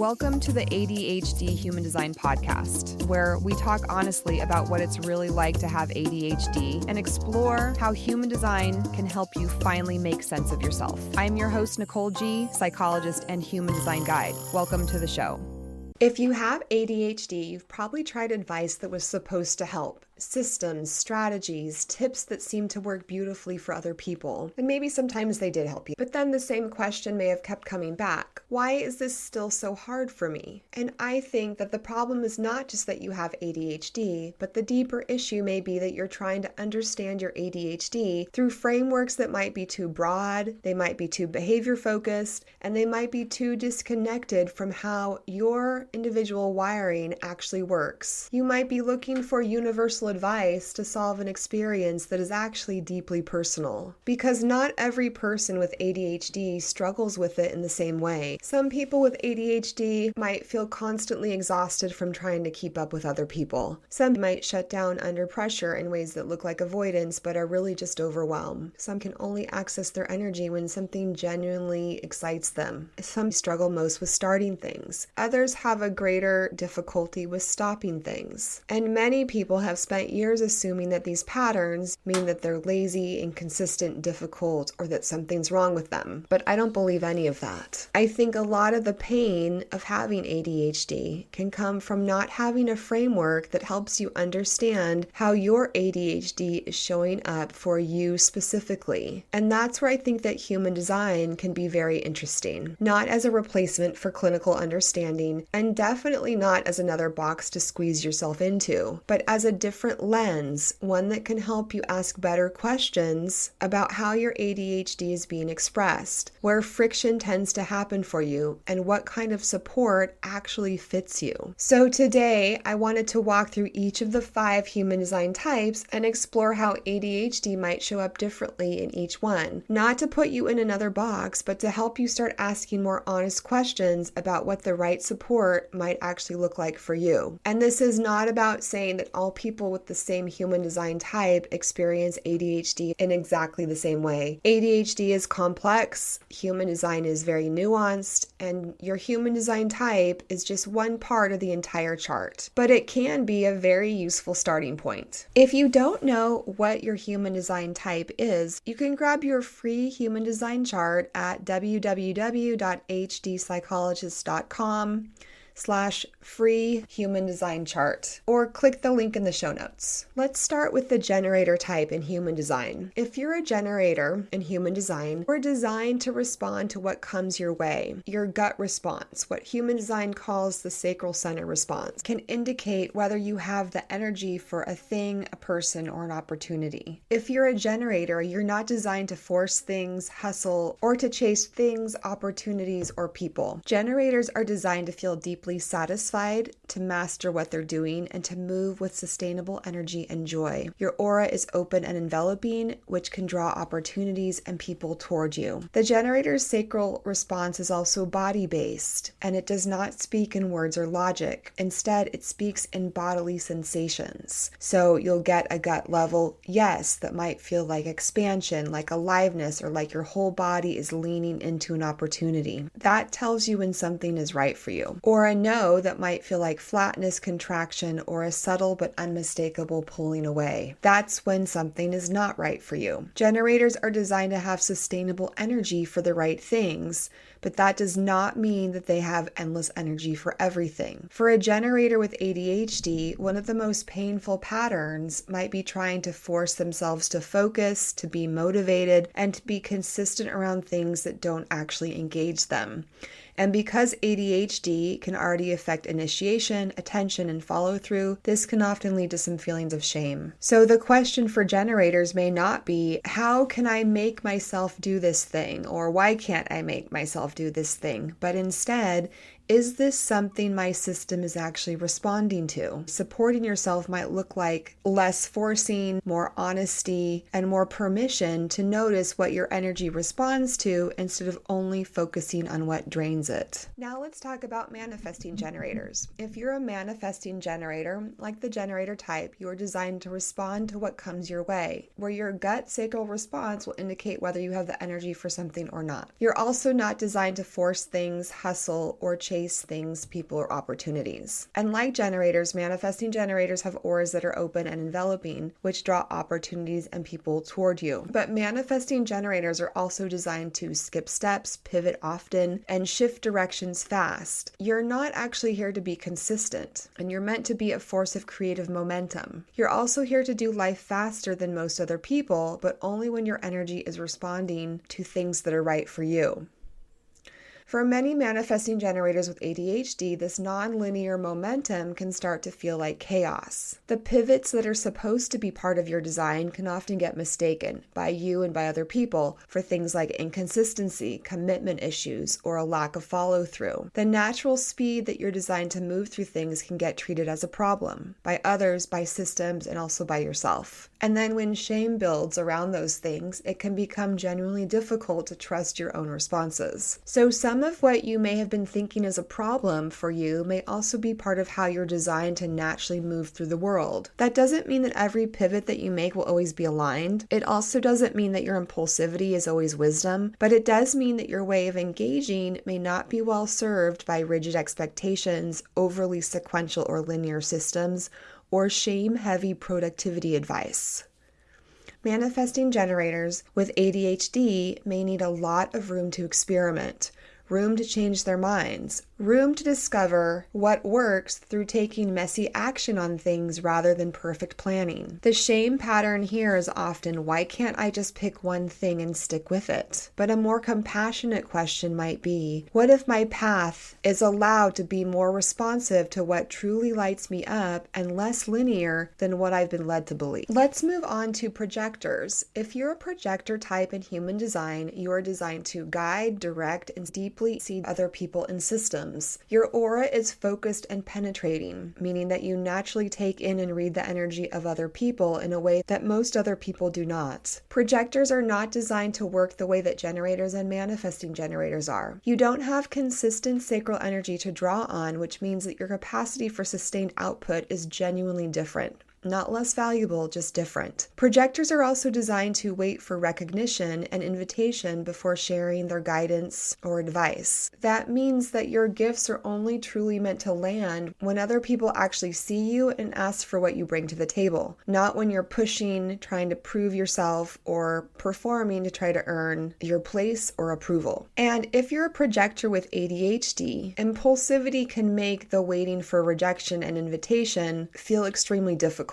Welcome to the ADHD Human Design Podcast, where we talk honestly about what it's really like to have ADHD and explore how human design can help you finally make sense of yourself. I'm your host, Nicole G., psychologist and human design guide. Welcome to the show. If you have ADHD, you've probably tried advice that was supposed to help. Systems, strategies, tips that seem to work beautifully for other people. And maybe sometimes they did help you. But then the same question may have kept coming back. Why is this still so hard for me? And I think that the problem is not just that you have ADHD, but the deeper issue may be that you're trying to understand your ADHD through frameworks that might be too broad, they might be too behavior focused, and they might be too disconnected from how your individual wiring actually works. You might be looking for universal advice to solve an experience that is actually deeply personal. Because not every person with ADHD struggles with it in the same way. Some people with ADHD might feel constantly exhausted from trying to keep up with other people. Some might shut down under pressure in ways that look like avoidance but are really just overwhelmed. Some can only access their energy when something genuinely excites them. Some struggle most with starting things. Others have a greater difficulty with stopping things. And many people have spent years assuming that these patterns mean that they're lazy, inconsistent, difficult, or that something's wrong with them. But I don't believe any of that. I think a lot of the pain of having ADHD can come from not having a framework that helps you understand how your ADHD is showing up for you specifically. And that's where I think that human design can be very interesting. Not as a replacement for clinical understanding, and definitely not as another box to squeeze yourself into, but as a different lens, one that can help you ask better questions about how your ADHD is being expressed, where friction tends to happen for you, and what kind of support actually fits you. So today, I wanted to walk through each of the 5 human design types and explore how ADHD might show up differently in each one. Not to put you in another box, but to help you start asking more honest questions about what the right support might actually look like for you. And this is not about saying that all people with the same human design type experience ADHD in exactly the same way. ADHD is complex, human design is very nuanced, and your human design type is just one part of the entire chart. But it can be a very useful starting point. If you don't know what your human design type is, you can grab your free human design chart at www.hdpsychologist.com/free human design chart, or click the link in the show notes. Let's start with the generator type in human design. If you're a generator in human design, you're designed to respond to what comes your way. Your gut response, what human design calls the sacral center response, can indicate whether you have the energy for a thing, a person, or an opportunity. If you're a generator, you're not designed to force things, hustle, or to chase things, opportunities, or people. Generators are designed to feel deeply satisfied, to master what they're doing, and to move with sustainable energy and joy. Your aura is open and enveloping, which can draw opportunities and people toward you. The generator's sacral response is also body-based, and it does not speak in words or logic. Instead, it speaks in bodily sensations. So you'll get a gut level yes that might feel like expansion, like aliveness, or like your whole body is leaning into an opportunity. That tells you when something is right for you. Or a no that might feel like flatness, contraction, or a subtle but unmistakable pulling away. That's when something is not right for you. Generators are designed to have sustainable energy for the right things, but that does not mean that they have endless energy for everything. For a generator with ADHD, one of the most painful patterns might be trying to force themselves to focus, to be motivated, and to be consistent around things that don't actually engage them. And because ADHD can already affect initiation, attention, and follow-through, this can often lead to some feelings of shame. So the question for generators may not be, how can I make myself do this thing? Or why can't I make myself do this thing? But instead, is this something my system is actually responding to? Supporting yourself might look like less forcing, more honesty, and more permission to notice what your energy responds to instead of only focusing on what drains it. Now let's talk about manifesting generators. If you're a manifesting generator, like the generator type, you are designed to respond to what comes your way, where your gut sacral response will indicate whether you have the energy for something or not. You're also not designed designed to force things, hustle, or chase things, people, or opportunities. And like generators, manifesting generators have auras that are open and enveloping, which draw opportunities and people toward you. But manifesting generators are also designed to skip steps, pivot often, and shift directions fast. You're not actually here to be consistent, and you're meant to be a force of creative momentum. You're also here to do life faster than most other people, but only when your energy is responding to things that are right for you. For many manifesting generators with ADHD, this non-linear momentum can start to feel like chaos. The pivots that are supposed to be part of your design can often get mistaken by you and by other people for things like inconsistency, commitment issues, or a lack of follow-through. The natural speed that you're designed to move through things can get treated as a problem by others, by systems, and also by yourself. And then when shame builds around those things, it can become genuinely difficult to trust your own responses. So some of what you may have been thinking is a problem for you may also be part of how you're designed to naturally move through the world. That doesn't mean that every pivot that you make will always be aligned. It also doesn't mean that your impulsivity is always wisdom, but it does mean that your way of engaging may not be well served by rigid expectations, overly sequential or linear systems, or shame-heavy productivity advice. Manifesting generators with ADHD may need a lot of room to experiment, room to change their minds, room to discover what works through taking messy action on things rather than perfect planning. The shame pattern here is often, why can't I just pick one thing and stick with it? But a more compassionate question might be, what if my path is allowed to be more responsive to what truly lights me up and less linear than what I've been led to believe? Let's move on to projectors. If you're a projector type in human design, you are designed to guide, direct, and deeply see other people and systems. Your aura is focused and penetrating, meaning that you naturally take in and read the energy of other people in a way that most other people do not. Projectors are not designed to work the way that generators and manifesting generators are. You don't have consistent sacral energy to draw on, which means that your capacity for sustained output is genuinely different. Not less valuable, just different. Projectors are also designed to wait for recognition and invitation before sharing their guidance or advice. That means that your gifts are only truly meant to land when other people actually see you and ask for what you bring to the table, not when you're pushing, trying to prove yourself, or performing to try to earn your place or approval. And if you're a projector with ADHD, impulsivity can make the waiting for rejection and invitation feel extremely difficult.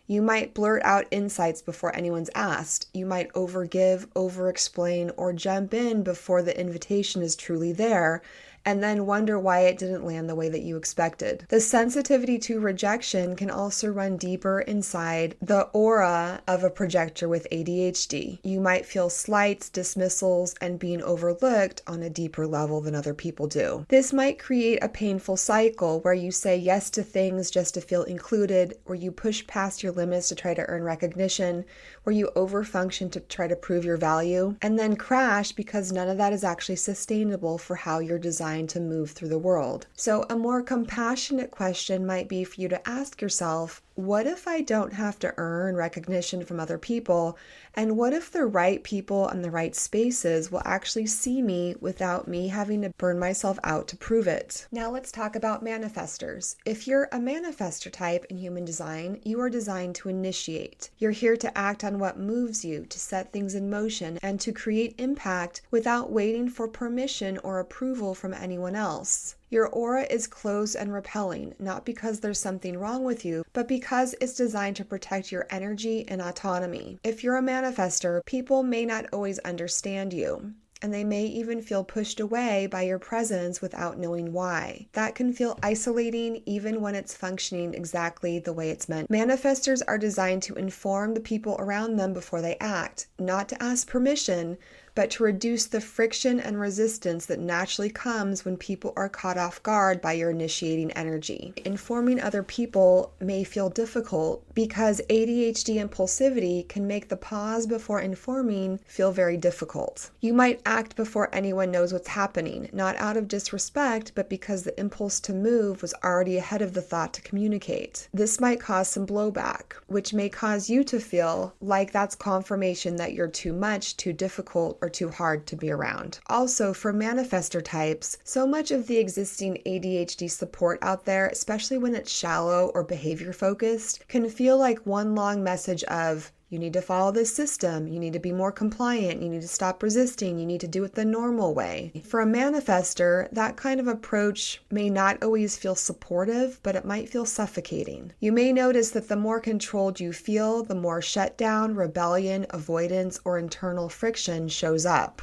You might blurt out insights before anyone's asked. You might overgive, over-explain, or jump in before the invitation is truly there, and then wonder why it didn't land the way that you expected. The sensitivity to rejection can also run deeper inside the aura of a projector with ADHD. You might feel slights, dismissals, and being overlooked on a deeper level than other people do. This might create a painful cycle where you say yes to things just to feel included, where you push past your limits to try to earn recognition, where you overfunction to try to prove your value, and then crash because none of that is actually sustainable for how you're designed to move through the world. So a more compassionate question might be for you to ask yourself, what if I don't have to earn recognition from other people? And what if the right people and the right spaces will actually see me without me having to burn myself out to prove it? Now let's talk about manifestors. If you're a manifestor type in human design, you are designed to initiate. You're here to act on what moves you, to set things in motion, and to create impact without waiting for permission or approval from anyone else. Your aura is closed and repelling, not because there's something wrong with you, but because it's designed to protect your energy and autonomy. If you're a manifestor, people may not always understand you, and they may even feel pushed away by your presence without knowing why. That can feel isolating even when it's functioning exactly the way it's meant. Manifestors are designed to inform the people around them before they act, not to ask permission, but to reduce the friction and resistance that naturally comes when people are caught off guard by your initiating energy. Informing other people may feel difficult because ADHD impulsivity can make the pause before informing feel very difficult. You might act before anyone knows what's happening, not out of disrespect, but because the impulse to move was already ahead of the thought to communicate. This might cause some blowback, which may cause you to feel like that's confirmation that you're too much, too difficult, or too hard to be around. Also, for manifestor types, so much of the existing ADHD support out there, especially when it's shallow or behavior focused, can feel like one long message of, you need to follow this system, you need to be more compliant, you need to stop resisting, you need to do it the normal way. For a manifestor, that kind of approach may not always feel supportive, but it might feel suffocating. You may notice that the more controlled you feel, the more shutdown, rebellion, avoidance, or internal friction shows up.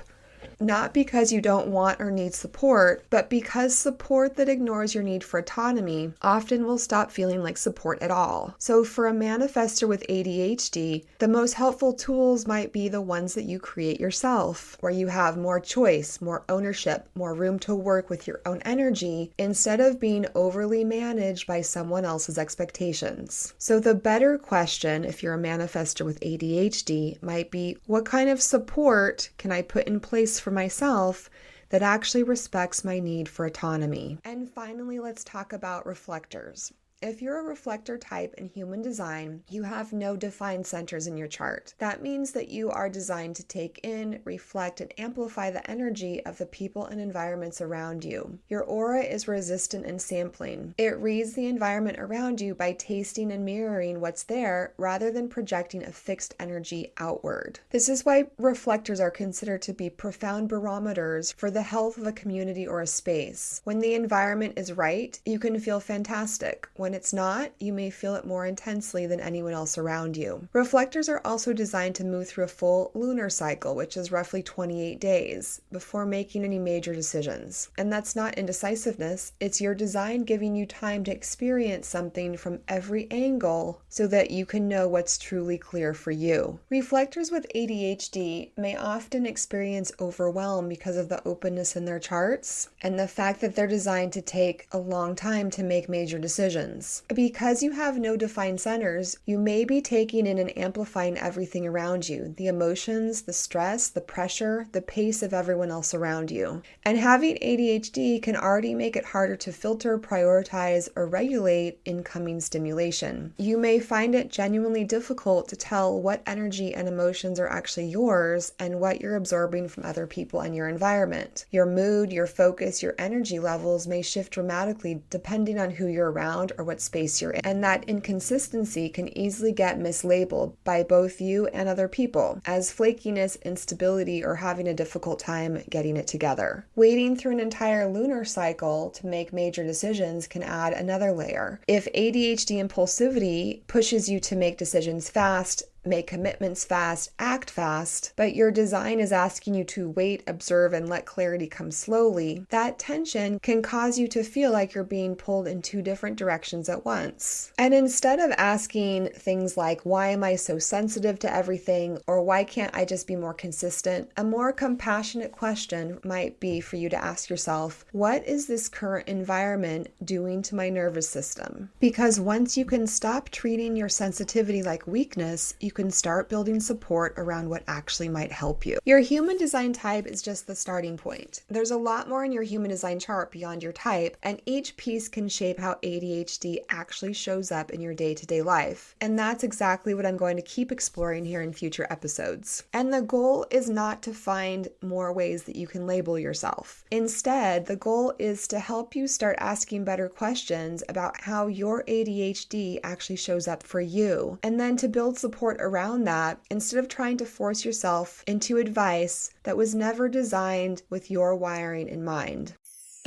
Not because you don't want or need support, but because support that ignores your need for autonomy often will stop feeling like support at all. So for a manifestor with ADHD, the most helpful tools might be the ones that you create yourself, where you have more choice, more ownership, more room to work with your own energy, instead of being overly managed by someone else's expectations. So the better question, if you're a manifestor with ADHD, might be, what kind of support can I put in place for myself that actually respects my need for autonomy? And finally, let's talk about reflectors. If you're a reflector type in human design, you have no defined centers in your chart. That means that you are designed to take in, reflect, and amplify the energy of the people and environments around you. Your aura is resistant and sampling. It reads the environment around you by tasting and mirroring what's there rather than projecting a fixed energy outward. This is why reflectors are considered to be profound barometers for the health of a community or a space. When the environment is right, you can feel fantastic. When it's not, you may feel it more intensely than anyone else around you. Reflectors are also designed to move through a full lunar cycle, which is roughly 28 days, before making any major decisions. And that's not indecisiveness, it's your design giving you time to experience something from every angle so that you can know what's truly clear for you. Reflectors with ADHD may often experience overwhelm because of the openness in their charts and the fact that they're designed to take a long time to make major decisions. Because you have no defined centers, you may be taking in and amplifying everything around you, the emotions, the stress, the pressure, the pace of everyone else around you. And having ADHD can already make it harder to filter, prioritize, or regulate incoming stimulation. You may find it genuinely difficult to tell what energy and emotions are actually yours and what you're absorbing from other people and your environment. Your mood, your focus, your energy levels may shift dramatically depending on who you're around or what space you're in, and that inconsistency can easily get mislabeled by both you and other people as flakiness, instability, or having a difficult time getting it together. Waiting through an entire lunar cycle to make major decisions can add another layer. If ADHD impulsivity pushes you to make decisions fast, make commitments fast, act fast, but your design is asking you to wait, observe, and let clarity come slowly, that tension can cause you to feel like you're being pulled in two different directions at once. And instead of asking things like, why am I so sensitive to everything, or why can't I just be more consistent, a more compassionate question might be for you to ask yourself, what is this current environment doing to my nervous system? Because once you can stop treating your sensitivity like weakness, you can start building support around what actually might help you. Your human design type is just the starting point. There's a lot more in your human design chart beyond your type, and each piece can shape how ADHD actually shows up in your day-to-day life. And that's exactly what I'm going to keep exploring here in future episodes. And the goal is not to find more ways that you can label yourself. Instead, the goal is to help you start asking better questions about how your ADHD actually shows up for you, and then to build support around that instead of trying to force yourself into advice that was never designed with your wiring in mind.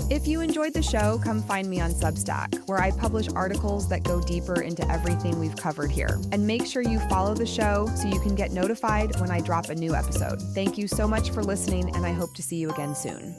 If you enjoyed the show, come find me on Substack, where I publish articles that go deeper into everything we've covered here. And make sure you follow the show so you can get notified when I drop a new episode. Thank you so much for listening, and I hope to see you again soon.